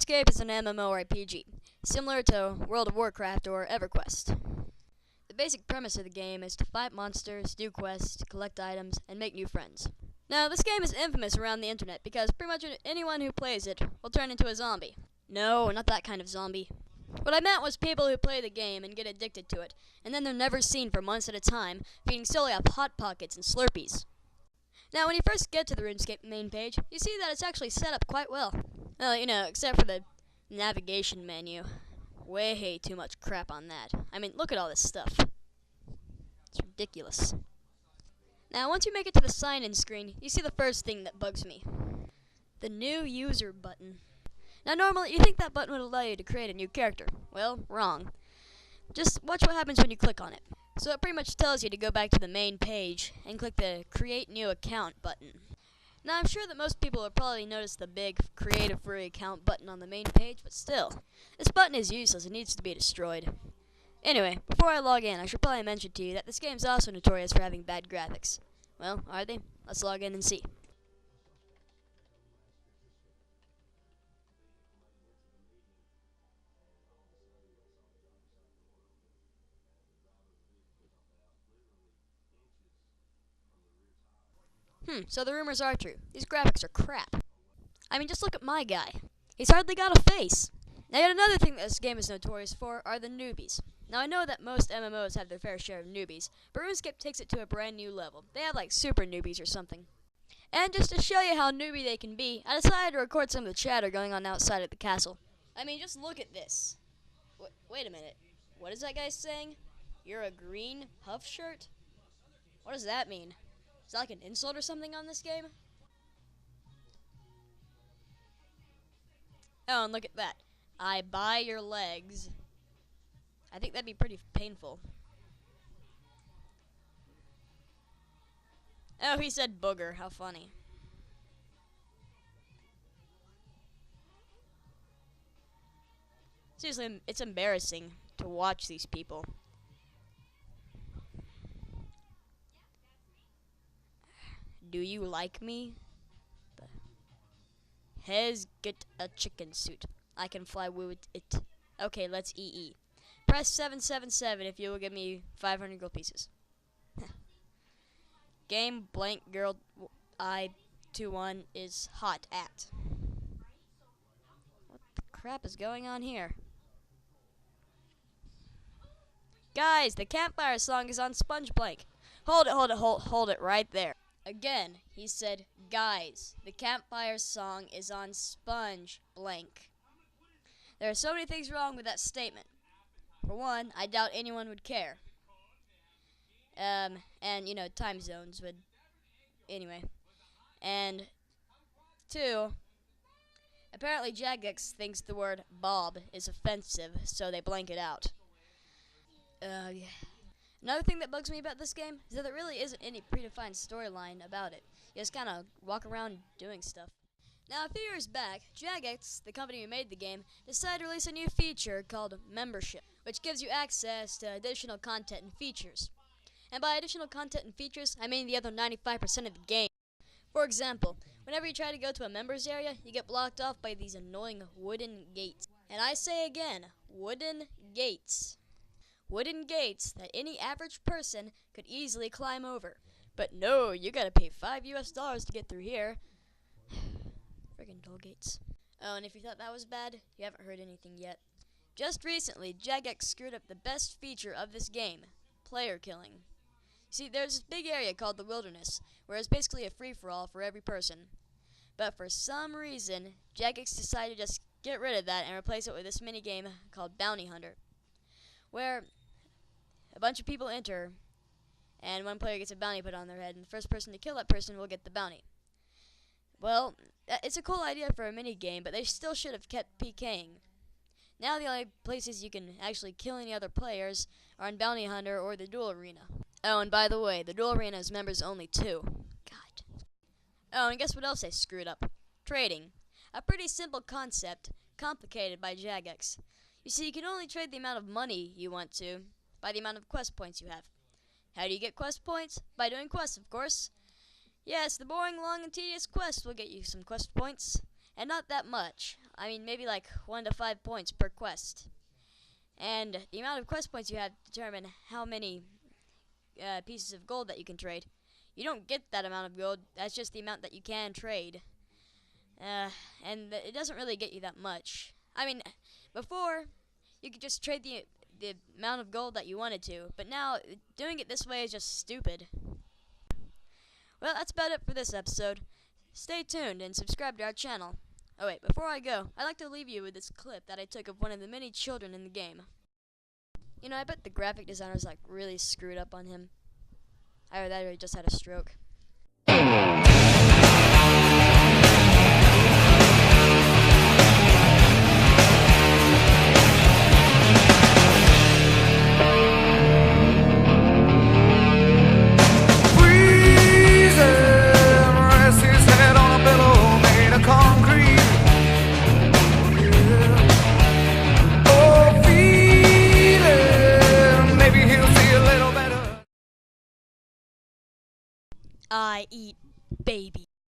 RuneScape is an MMORPG, similar to World of Warcraft or EverQuest. The basic premise of the game is to fight monsters, do quests, collect items, and make new friends. Now, this game is infamous around the internet because pretty much anyone who plays it will turn into a zombie. No, not that kind of zombie. What I meant was people who play the game and get addicted to it, and then they're never seen for months at a time, feeding solely off Hot Pockets and Slurpees. Now, when you first get to the RuneScape main page, you see that it's actually set up quite well. Well, except for the navigation menu. Way too much crap on that. I mean, look at all this stuff. It's ridiculous. Now, once you make it to the sign-in screen, you see the first thing that bugs me. The new user button. Now, normally, you think that button would allow you to create a new character. Well, wrong. Just watch what happens when you click on it. So it pretty much tells you to go back to the main page and click the Create New Account button. Now, I'm sure that most people have probably noticed the big Create a Free Account button on the main page, but still, this button is useless and needs to be destroyed. Anyway, before I log in, I should probably mention to you that this game is also notorious for having bad graphics. Well, are they? Let's log in and see. So the rumors are true. These graphics are crap. I mean, just look at my guy. He's hardly got a face. Now, yet another thing that this game is notorious for are the newbies. Now, I know that most MMOs have their fair share of newbies, but RuneScape takes it to a brand new level. They have like super newbies or something. And just to show you how newbie they can be, I decided to record some of the chatter going on outside of the castle. I mean, just look at this. Wait a minute. What is that guy saying? You're a green puff shirt? What does that mean? Is that like an insult or something on this game? Oh, and look at that. I buy your legs. I think that'd be pretty painful. Oh, he said booger. How funny. Seriously, it's embarrassing to watch these people. Do you like me? Hez get a chicken suit. I can fly with it. Okay, let's EE. Press 777 if you will give me 500 gold pieces. Game blank girl I21 is hot at. What the crap is going on here? Guys, the campfire song is on Sponge Blank. Hold it right there. Again, he said, guys, the campfire song is on Sponge Blank. There are so many things wrong with that statement. For one, I doubt anyone would care. And, time zones would... Anyway. And, two, apparently Jagex thinks the word Bob is offensive, so they blank it out. Yeah. Another thing that bugs me about this game is that there really isn't any predefined storyline about it. You just kind of walk around doing stuff. Now, a few years back, Jagex, the company who made the game, decided to release a new feature called Membership, which gives you access to additional content and features. And by additional content and features, I mean the other 95% of the game. For example, whenever you try to go to a members area, you get blocked off by these annoying wooden gates. And I say again, wooden gates. Wooden gates that any average person could easily climb over. But no, you gotta pay $5 to get through here. Friggin' toll gates. Oh, and if you thought that was bad, you haven't heard anything yet. Just recently, Jagex screwed up the best feature of this game, player killing. See, there's this big area called the Wilderness, where it's basically a free-for-all for every person. But for some reason, Jagex decided to just get rid of that and replace it with this minigame called Bounty Hunter, where a bunch of people enter, and one player gets a bounty put on their head, and the first person to kill that person will get the bounty. Well, it's a cool idea for a minigame, but they still should have kept PKing. Now the only places you can actually kill any other players are in Bounty Hunter or the Duel Arena. Oh, and by the way, the Duel Arena is members only too. God. Oh, and guess what else they screwed up? Trading. A pretty simple concept, complicated by Jagex. You see, you can only trade the amount of money you want to by the amount of quest points you have. How do you get quest points? By doing quests, of course. Yes, the boring, long, and tedious quest will get you some quest points. and not that much. I mean, maybe like 1 to 5 points per quest. And the amount of quest points you have determine how many pieces of gold that you can trade. You don't get that amount of gold, that's just the amount that you can trade. And it doesn't really get you that much. I mean, before, you could just trade the amount of gold that you wanted to, but now, doing it this way is just stupid. Well, that's about it for this episode. Stay tuned and subscribe to our channel. Oh wait, before I go, I'd like to leave you with this clip that I took of one of the many children in the game. You know, I bet the graphic designer's like really screwed up on him. Either that or he just had a stroke. I eat baby.